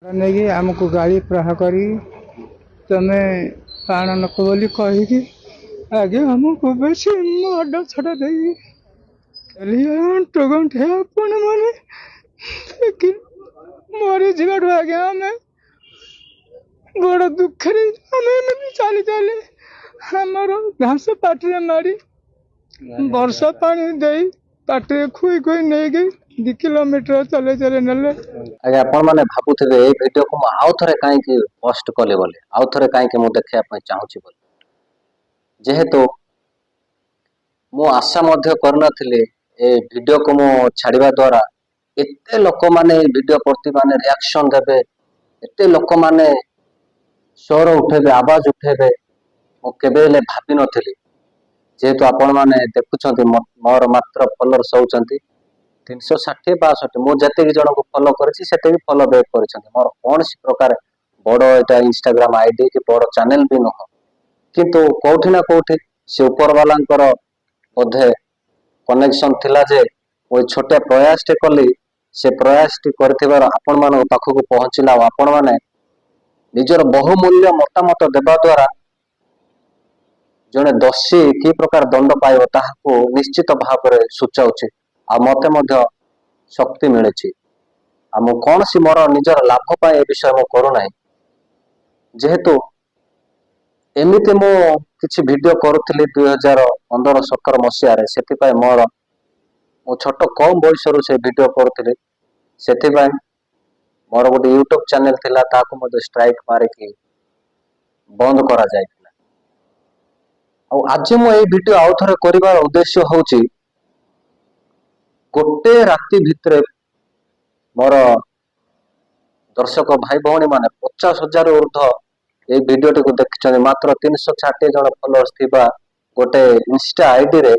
ନେଇକି ଆମକୁ ଗାଳି ପ୍ରହାର କରି ତମେ ପ୍ରାଣ ନକ ବୋଲି କହିକି ଆଗେ ଆମକୁ ବେଶୀ ମାଡ଼ ଛଡ଼ା ଦେଇକି ଅଣ୍ଟ ଗଣ୍ଠି ଆପଣ ମାନେ ଦେଖି ମରିଯିବାଠୁ ଆଜ୍ଞା ଆମେ ବଡ଼ ଦୁଃଖରେ ଆମେ ଏମିତି ଚାଲି ଚାଲି ଆମର ଘାସ ପାଟିରେ ମାରି ବର୍ଷା ପାଣି ଦେଇ ପାଟିରେ ଖୁଇ ଖୁଇ ନେଇକି 2 କିଲୋମିଟର ଚଲେଇ ଚଲେଇ ନେଲେ। ଆଜ୍ଞା ଆପଣ ମାନେ ଭାବୁଥିବେ ଏଇ ଭିଡିଓକୁ ମୁଁ ଆଉ ଥରେ କାହିଁକି ପୋଷ୍ଟ କଲି ବୋଲି, ଆଉ ଥରେ କାହିଁକି ମୁଁ ଦେଖିବା ପାଇଁ ଚାହୁଁଛି ବୋଲି। ଯେହେତୁ ମୁଁ ଆଶା ମଧ୍ୟ କରିନଥିଲି ଏ ଭିଡିଓକୁ ମୁଁ ଛାଡିବା ଦ୍ୱାରା ଏତେ ଲୋକମାନେ ଏଇ ଭିଡିଓ ପ୍ରତି ମାନେ ରିଆକ୍ସନ ଦେବେ, ଏତେ ଲୋକମାନେ ସ୍ୱର ଉଠେଇବେ, ଆବାଜ ଉଠେଇବେ, ମୁଁ କେବେ ହେଲେ ଭାବିନଥିଲି। ଯେହେତୁ ଆପଣ ମାନେ ଦେଖୁଛନ୍ତି ମୋର ମାତ୍ର ଫଲୋଅର୍ସ ହଉଛନ୍ତି 360 62। ମୁଁ ଯେତିକି ଜଣଙ୍କୁ ଫଲୋ କରିଛି ସେତିକି ଫଲୋ ବ୍ୟାକ୍ କରିଛନ୍ତି। ମୋର କୌଣସି ପ୍ରକାର ବଡ ଏଇଟା ଇନଷ୍ଟାଗ୍ରାମ ଆଇଡି କି ବଡ ଚ୍ୟାନେଲ ବି ନୁହଁ, କିନ୍ତୁ କୋଉଠି ନା କୋଉଠି ସେ ଉପର ବାଲାଙ୍କର ବୋଧେ କନେକ୍ସନ ଥିଲା ଯେ ମୁଁ ଛୋଟିଆ ପ୍ରୟାସଟେ କଲି, ସେ ପ୍ରୟାସଟି କରିଥିବାର ଆପଣ ମାନଙ୍କ ପାଖକୁ ପହଞ୍ଚିଲା ଆଉ ଆପଣ ମାନେ ନିଜର ବହୁମୂଲ୍ୟ ମତାମତ ଦେବା ଦ୍ୱାରା ଜଣେ ଦୋଷୀ କି ପ୍ରକାର ଦଣ୍ଡ ପାଇବ ତାହାକୁ ନିଶ୍ଚିତ ଭାବରେ ସୂଚାଉଛି। ଆଉ ମତେ ମଧ୍ୟ ଶକ୍ତି ମିଳିଛି। ଆଉ ମୁଁ କୌଣସି ମୋର ନିଜର ଲାଭ ପାଇଁ ଏ ବିଷୟ ମୁଁ କରୁନାହିଁ। ଯେହେତୁ ଏମିତି ମୁଁ କିଛି ଭିଡିଓ କରୁଥିଲି 2015-17 ମସିହାରେ, ସେଥିପାଇଁ ମୁଁ ଛୋଟ କମ ବୟସରୁ ସେ ଭିଡିଓ କରୁଥିଲି। ସେଥିପାଇଁ ମୋର ଗୋଟେ ୟୁଟ୍ୟୁବ ଚ୍ୟାନେଲ ଥିଲା, ତାକୁ ମଧ୍ୟ ଷ୍ଟ୍ରାଇକ୍ ମାରିକି ବନ୍ଦ କରାଯାଇଥିଲା। ଆଉ ଆଜି ମୁଁ ଏଇ ଭିଡିଓ ଆଉ ଥରେ କରିବାର ଉଦ୍ଦେଶ୍ୟ ହଉଛି, ଗୋଟେ ରାତି ଭିତରେ ମୋର ଦର୍ଶକ ଭାଇ ଭଉଣୀ ମାନେ 50,000 ଉର୍ଦ୍ଧ୍ବ ଏଇ ଭିଡିଓଟିକୁ ଦେଖିଛନ୍ତି। ମାତ୍ର 360 ଜଣ ଫଲୋଅର୍ସ ଥିବା ଗୋଟେ ଇନଷ୍ଟା ଆଇଡିରେ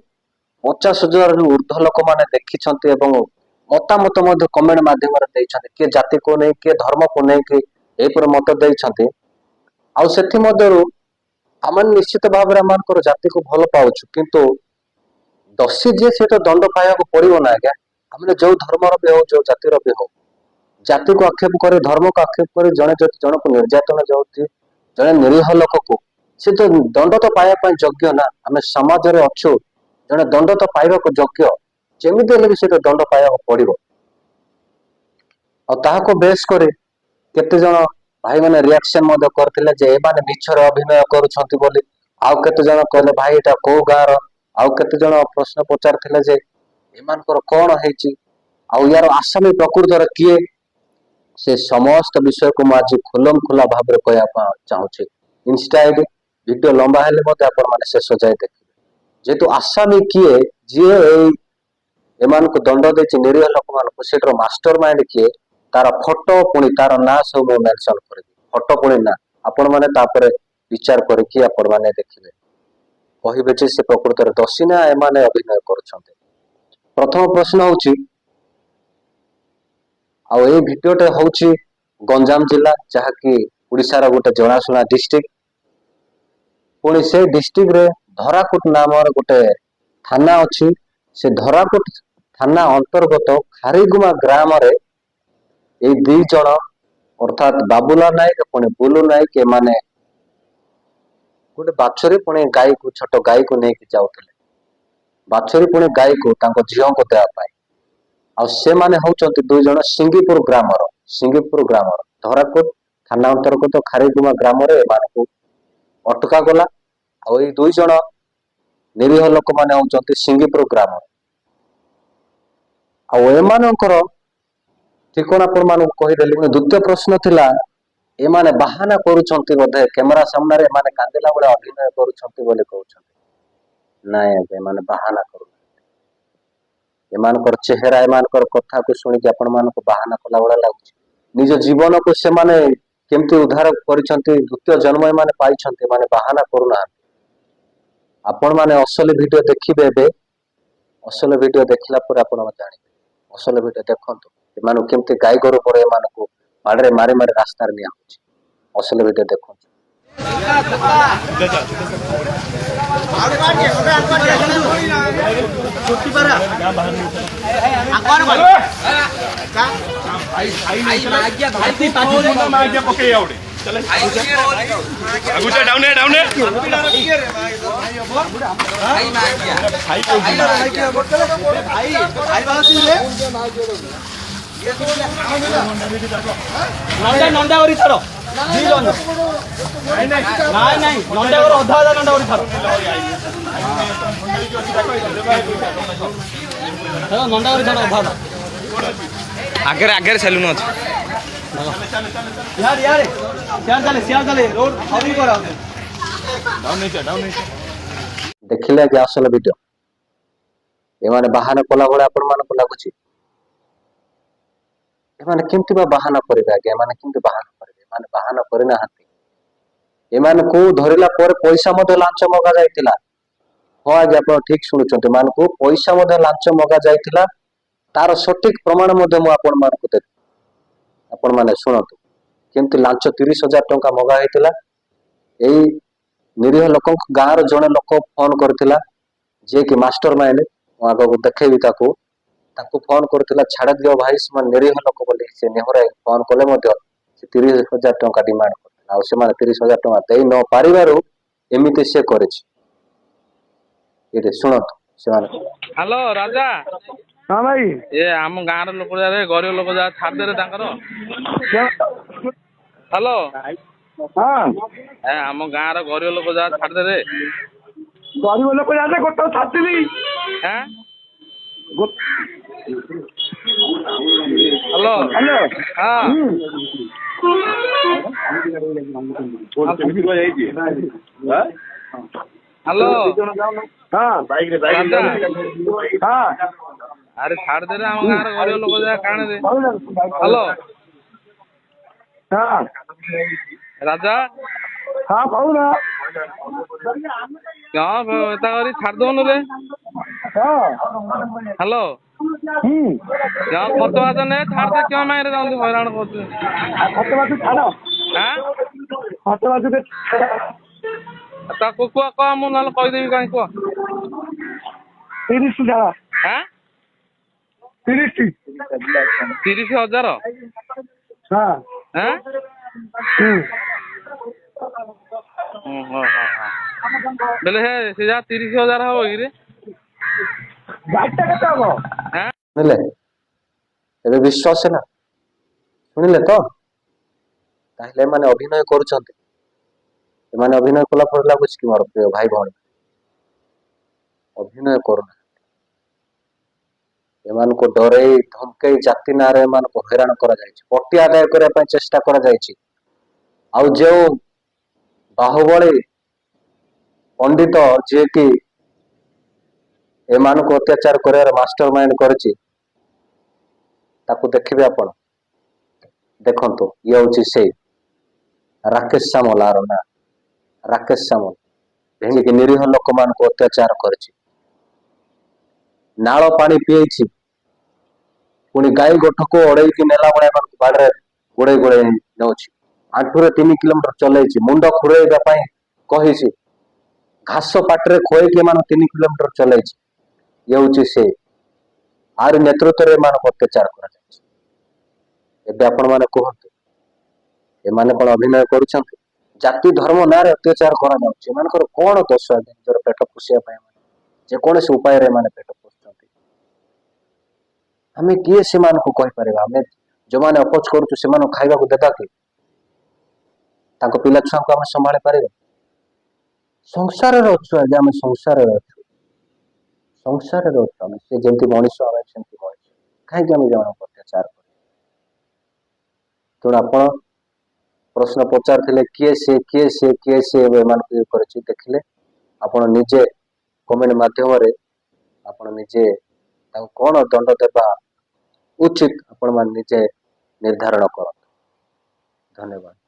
50,000 ଉର୍ଦ୍ଧ୍ବ ଲୋକମାନେ ଦେଖିଛନ୍ତି ଏବଂ ମତାମତ ମଧ୍ୟ କମେଣ୍ଟ ମାଧ୍ୟମରେ ଦେଇଛନ୍ତି। କିଏ ଜାତିକୁ ନେଇ, କିଏ ଧର୍ମକୁ ନେଇକି ଏହିପରି ମତ ଦେଇଛନ୍ତି। ଆଉ ସେଥିମଧ୍ୟରୁ ଆମେ ନିଶ୍ଚିତ ଭାବରେ ଆମମାନଙ୍କର ଜାତିକୁ ଭଲ ପାଉଛୁ, କିନ୍ତୁ ଦୋଷୀ ଯିଏ ସେ ତ ଦଣ୍ଡ ପାଇବାକୁ ପଡିବ ନା ଆଜ୍ଞା। ଆମେ ଯୋଉ ଧର୍ମର ବି ହଉ, ଯୋଉ ଜାତିର ବି ହଉ, ଜାତିକୁ ଆକ୍ଷେପ କରି, ଧର୍ମକୁ ଆକ୍ଷେପ କରି ଜଣେ ଯଦି ଜଣକୁ ନିର୍ଯାତନା ଯାଉଛି, ଜଣେ ନିରୀହ ଲୋକକୁ, ସେ ତ ଦଣ୍ଡ ତ ପାଇବା ପାଇଁ ଯୋଗ୍ୟ ନା। ଆମେ ସମାଜରେ ଅଛୁ, ଜଣେ ଦଣ୍ଡ ତ ପାଇବାକୁ ଯୋଗ୍ୟ, ଯେମିତି ହେଲେ ବି ସେ ତ ଦଣ୍ଡ ପାଇବାକୁ ପଡିବ। ଆଉ ତାହାକୁ ବେଶ କରି କେତେ ଜଣ ଭାଇମାନେ ରିଆକ୍ସନ ମଧ୍ୟ କରିଥିଲେ ଯେ ଏମାନେ ମିଛରେ ଅଭିନୟ କରୁଛନ୍ତି ବୋଲି। ଆଉ କେତେ ଜଣ କହିଲେ ଭାଇ ଏଇଟା କୋଉ ଗାଁର, ଆଉ କେତେ ଜଣ ପ୍ରଶ୍ନ ପଚାରିଥିଲେ ଯେ ଏମାନଙ୍କର କଣ ହେଇଛି, ଆଉ ୟାର ଆସାମୀ ପ୍ରକୃତରେ କିଏ। ସେ ସମସ୍ତ ବିଷୟକୁ ମୁଁ ଆଜି ଖୁଲମ ଖୁଲା ଭାବରେ କହିବା ପାଇଁ ଚାହୁଁଛି। ଇନଷ୍ଟା ଆଇଡି ଭିଡିଓ ଲମ୍ବା ହେଲେ ମଧ୍ୟ ଆପଣ ମାନେ ଶେଷ ଯାଏ ଦେଖିବେ। ଯେହେତୁ ଆସାମୀ କିଏ, ଯିଏ ଏମାନଙ୍କୁ ଦଣ୍ଡ ଦେଇଛି ନିରୀହ ଲୋକମାନଙ୍କୁ, ସେଠାର ମାଷ୍ଟର ମାଇଣ୍ଡ କିଏ, ତାର ଫଟୋ ପୁଣି ତାର ନାଁ ସବୁ ମେନସନ କରିବି, ଫଟୋ ପୁଣି ନା ଆପଣ ମାନେ ତାପରେ ବିଚାର କରିକି ଆପଣ ମାନେ ଦେଖିବେ, କହିବେ ଯେ ସେ ପ୍ରକୃତରେ ଦୋଷୀ ନା ଏମାନେ ଅଭିନୟ କରୁଛନ୍ତି। ପ୍ରଥମ ପ୍ରଶ୍ନ ହଉଛି, ଆଉ ଏଇ ଭିଡିଓଟା ହଉଛି ଗଞ୍ଜାମ ଜିଲ୍ଲା, ଯାହାକି ଓଡିଶାର ଗୋଟେ ଜଣାଶୁଣା ଡିଷ୍ଟ୍ରିକ୍ଟ। ପୁଣି ସେ ଡିଷ୍ଟ୍ରିକ୍ଟରେ ଧରାକୁଟ ନାମର ଗୋଟେ ଥାନା ଅଛି। ସେ ଧରାକୁଟ ଥାନା ଅନ୍ତର୍ଗତ ଖାରିଗୁମା ଗ୍ରାମରେ ଏଇ 2 ଜଣ ଅର୍ଥାତ ବାବୁଲା ନାୟକ ପୁଣି ବୁଲୁ ନାୟକ, ଏମାନେ ଗୋଟେ ବାଛୁରୀ ପୁଣି ଗାଈକୁ, ଛୋଟ ଗାଈକୁ ନେଇକି ଯାଉଥିଲେ। ବାଛୁରୀ ପୁଣି ଗାଈକୁ ତାଙ୍କ ଝିଅଙ୍କୁ ଦେବା ପାଇଁ। ଆଉ ସେମାନେ ହଉଛନ୍ତି 2 ଜଣ ସିଙ୍ଗିପୁର ଗ୍ରାମର ଧରାକୁଟ ଥାନା ଅନ୍ତର୍ଗତ ଖାରିଗୁମା ଗ୍ରାମରେ ଏମାନଙ୍କୁ ଅଟକା ଗଲା। ଆଉ ଏଇ 2 ଜଣ ନିରୀହ ଲୋକମାନେ ହଉଛନ୍ତି ସିଙ୍ଗିପୁର ଗ୍ରାମର। ଆଉ ଏମାନଙ୍କର ଠିକଣା ଆପଣ ମାନଙ୍କୁ କହିଦେଲି। ଦ୍ୱିତୀୟ ପ୍ରଶ୍ନ ଥିଲା, ଏମାନେ ବାହାନା କରୁଛନ୍ତି ବୋଧେ କ୍ୟାମେରା ସାମ୍ନାରେ ଏମାନେ କାନ୍ଦିଲା ବେଳେ ଅଭିନୟ କରୁଛନ୍ତି ବୋଲି କହୁଛନ୍ତି। ନାଇଁ ଆଜ୍ଞା, ଏମାନେ ବାହାନା କରୁନାହାନ୍ତି। ଏମାନଙ୍କର ଚେହେରା, ଏମାନଙ୍କର କଥାକୁ ଶୁଣିକି ଆପଣ ମାନଙ୍କୁ ବାହାନା କଲା ଭଳିଆ ଲାଗୁଛି। ନିଜ ଜୀବନକୁ ସେମାନେ କେମିତି ଉଦ୍ଧାର କରିଛନ୍ତି, ଦ୍ୱିତୀୟ ଜନ୍ମ ଏମାନେ ପାଇଛନ୍ତି, ଏମାନେ ବାହାନା କରୁନାହାନ୍ତି। ଆପଣ ମାନେ ଅସଲି ଭିଡିଓ ଦେଖିବେ। ଏବେ ଅସଲ ଭିଡିଓ ଦେଖିଲା ପରେ ଆପଣ ଜାଣିବେ। ଅସଲ ଭିଡିଓ ଦେଖନ୍ତୁ, ଏମାନଙ୍କୁ କେମିତି ଗାଈ ଗୋରୁ ପରେ ଏମାନଙ୍କୁ ବାଡରେ ମାରି ମାରି ରାସ୍ତାରେ ନିଆ ହଉଛି। ଅସଲ ଭିଡିଓ ଦେଖନ୍ତୁ। ନଣ୍ଡାଗରି ଛାଡ଼ ନାଇଁ ନଣ୍ଡାଗର ଅଧା ଅଧା ନଣ୍ଡାଗରି ଛାଡ଼ ନଣ୍ଡାଗରି ଛାଡ଼ ଅଧା ଅଧା ଆଗରେ ଆଗରେ ସେଲୁନ ଅଛି ଇଆଡ଼େ ସିଆଡ଼େ ଚାଲେ ରୋଡ ହରି କରା ଦେଖିଲେ ଆଜ୍ଞା ଅସଲ ଭିଡିଓ ଏମାନେ ବାହାନା କଲା ଭଳିଆ ଆପଣ ମାନଙ୍କୁ ଲାଗୁଛି ଏମାନେ କେମିତି ବା ବାହାନା କରିବେ ଆଜ୍ଞା ଏମାନେ କେମିତି ବାହାନା କରିବେ ଏମାନେ ବାହାନା କରିନାହାନ୍ତି ଏମାନଙ୍କୁ ଧରିଲା ପରେ ପଇସା ମଧ୍ୟ ଲାଞ୍ଚ ମଗା ଯାଇଥିଲା ହଁ ଆଜ୍ଞା ଆପଣ ଠିକ ଶୁଣୁଛନ୍ତି ଏମାନଙ୍କୁ ପଇସା ମଧ୍ୟ ଲାଞ୍ଚ ମଗା ଯାଇଥିଲା ତାର ସଠିକ ପ୍ରମାଣ ମଧ୍ୟ ମୁଁ ଆପଣ ମାନଙ୍କୁ ଦେବି ଆପଣ ମାନେ ଶୁଣନ୍ତୁ କେମିତି ଲାଞ୍ଚ 30,000 ଟଙ୍କା ମଗା ହେଇଥିଲା ଏଇ ନିରୀହ ଲୋକଙ୍କୁ ଗାଁର ଜଣେ ଲୋକ ଫୋନ କରିଥିଲା ଯିଏକି ମାଷ୍ଟର ମାଇଣ୍ଡ ମୁଁ ଆଗକୁ ଦେଖେଇବି ତାକୁ ଫୋନ କରିଥିଲା ଛାଡି ଦିଅ ଭାଇ ସେମାନେ ନିରୀହ ଲୋକ ବୋଲି ସେ ନେହରା ଫୋନ କଲେ ମଧ୍ୟ ସେ 30,000 ଟଙ୍କା ଡିମାଣ୍ଡ କରିଥିଲା ଆଉ ସେମାନେ 30,000 ଟଙ୍କା ଦେଇ ନ ପାରିବାରୁ ଏମିତି ସେ କରିଛି ଏଇଠି ଶୁଣନ୍ତୁ ସେମାନେ ହ୍ୟାଲୋ ରାଜା ହଁ ଭାଇ ଏ ଆମ ଗାଁର ଲୋକ ଯାହା ଗରିବ ଲୋକ ଯାହା ଛାଡ଼ିଦେଲେ ତାଙ୍କର ହ୍ୟାଲୋ ହଁ ଆମ ଗାଁର ଗରିବ ଲୋକ ଯାହା ଛାଡ଼ିଦେଲେ ଗରିବ ଲୋକ ଯାଆନ୍ତେ ଗୋଟେ ଛାଡ଼ିଥିଲି ଆଁ ହ୍ୟାଲୋ ହ୍ୟାଲୋ ହଁ ହ୍ୟାଲୋ ରାଜା ଆରେ ଛାଡ଼ିଦେଲେ ଆମ ଗାଁର ଗରିବ ଲୋକ ଯାହା କାଣରେ ହ୍ୟାଲୋ ରାଜା ହଁ କହୁନ କ'ଣ ଏତା କରି ଛାଡ଼ି ଦେଉନୁରେ ହ୍ୟାଲୋ କ'ଣ ଖତ ବାତ ନେ ଛାଡ଼ିଦେ କ'ଣ ମାଇରେ ଯାଆନ୍ତି ହଇରାଣ କରୁଛୁ ଆଁ ତାକୁ କୁହ କହ ମୁଁ ନହେଲେ କହିଦେବି କାହିଁ କୁହ 30 ଟଙ୍କା ଆଁ 30 30,000 ହଁ ଆଁ ବେଲେ ସେ ଯାହା 30,000 ହବ କିରେ ଗାଡ଼ିଟା କେତେ ହବ ଆଁ ଶୁଣିଲେ ଏବେ ବିଶ୍ୱାସ ହେଲା ଶୁଣିଲେ ତ ତାହେଲେ ଏମାନେ ଅଭିନୟ କରୁଛନ୍ତି ଏମାନେ ଅଭିନୟ କଲା ପରେ ଲାଗୁଛି କି ମୋର ପ୍ରିୟ ଭାଇ ଭଉଣୀ ଅଭିନୟ କରୁନାହାନ୍ତି ଏମାନଙ୍କୁ ଡରେଇ ଧମକେଇ ଜାତି ନାଁରେ ଏମାନଙ୍କୁ ହଇରାଣ କରାଯାଇଛି ପଟି ଆଦାୟ କରିବା ପାଇଁ ଚେଷ୍ଟା କରାଯାଇଛି ଆଉ ଯେଉଁ ବାହୁବଳୀ ପଣ୍ଡିତ ଯିଏକି ଏମାନଙ୍କୁ ଅତ୍ୟାଚାର କରିବାର ମାଷ୍ଟର ମାଇଣ୍ଡ କରିଛି ତାକୁ ଦେଖିବେ ଆପଣ ଦେଖନ୍ତୁ ଇଏ ହଉଛି ସେଇ ରାକେଶ ସାମଲ ଆର ନା ରାକେଶ ସାମଲ ଭେଙ୍ଗିକି ନିରୀହ ଲୋକମାନଙ୍କୁ ଅତ୍ୟାଚାର କରିଛି ନାଳ ପାଣି ପିଏଇଛି ପୁଣି ଗାଈ ଗୋଠକୁ ଅଡେଇକି ନେଲା ଭଳିଆ ଏମାନଙ୍କୁ ବାଡରେ ଗୋଡେଇ ନେଉଛି ଆଣ୍ଠୁରେ 3 କିଲୋମିଟର ଚଲେଇଛି ମୁଣ୍ଡ ଖୁରେଇବା ପାଇଁ କହିଛି ଘାସ ପାଟିରେ ଖୋଇକି ଏମାନଙ୍କୁ 3 କିଲୋମିଟର ଚଲେଇଛି ଇଏ ହଉଛି ସେ ଆରି ନେତୃତ୍ୱରେ ଏମାନଙ୍କୁ ଅତ୍ୟାଚାର କରାଯାଇଛି ଏବେ ଆପଣ ମାନେ କୁହନ୍ତୁ ଏମାନେ କ'ଣ ଅଭିନୟ କରୁଛନ୍ତି ଜାତି ଧର୍ମ ନାଁରେ ଅତ୍ୟାଚାର କରାଯାଉଛି ଏମାନଙ୍କର କ'ଣ ଦୋଷ ଆଜ୍ଞା ନିଜର ପେଟ ପୋଷିବା ପାଇଁ ଯେକୌଣସି ଉପାୟରେ ଏମାନେ ପେଟ ପୋଷୁଛନ୍ତି ଆମେ କିଏ ସେମାନଙ୍କୁ କହିପାରିବା ଆମେ ଯେଉଁମାନେ ଅପୋଜ କରୁଛୁ ସେମାନଙ୍କୁ ଖାଇବାକୁ ଦେବା କି ତାଙ୍କ ପିଲା ଛୁଆଙ୍କୁ ଆମେ ସମ୍ଭାଳି ପାରିବା ସଂସାରରେ ଅଛୁ ଆଜ୍ଞା ଆମେ ସଂସାରରେ ଅଛୁ ଆମେ ସେ ଯେମିତି ମଣିଷ ଆମେ ସେମିତି ମଣିଷ କାହିଁକି ଆମେ ଜଣଙ୍କୁ ଅତ୍ୟାଚାର କରୁ ତେଣୁ ଆପଣ ପ୍ରଶ୍ନ ପଚାରିଥିଲେ କିଏ ସେ ଏମାନଙ୍କୁ ଇଏ କରିଛି ଦେଖିଲେ ଆପଣ ନିଜେ କମେଣ୍ଟ ମାଧ୍ୟମରେ ଆପଣ ନିଜେ ତାଙ୍କୁ କ'ଣ ଦଣ୍ଡ ଦେବା ଉଚିତ ଆପଣ ମାନେ ନିଜେ ନିର୍ଦ୍ଧାରଣ କରନ୍ତୁ ଧନ୍ୟବାଦ।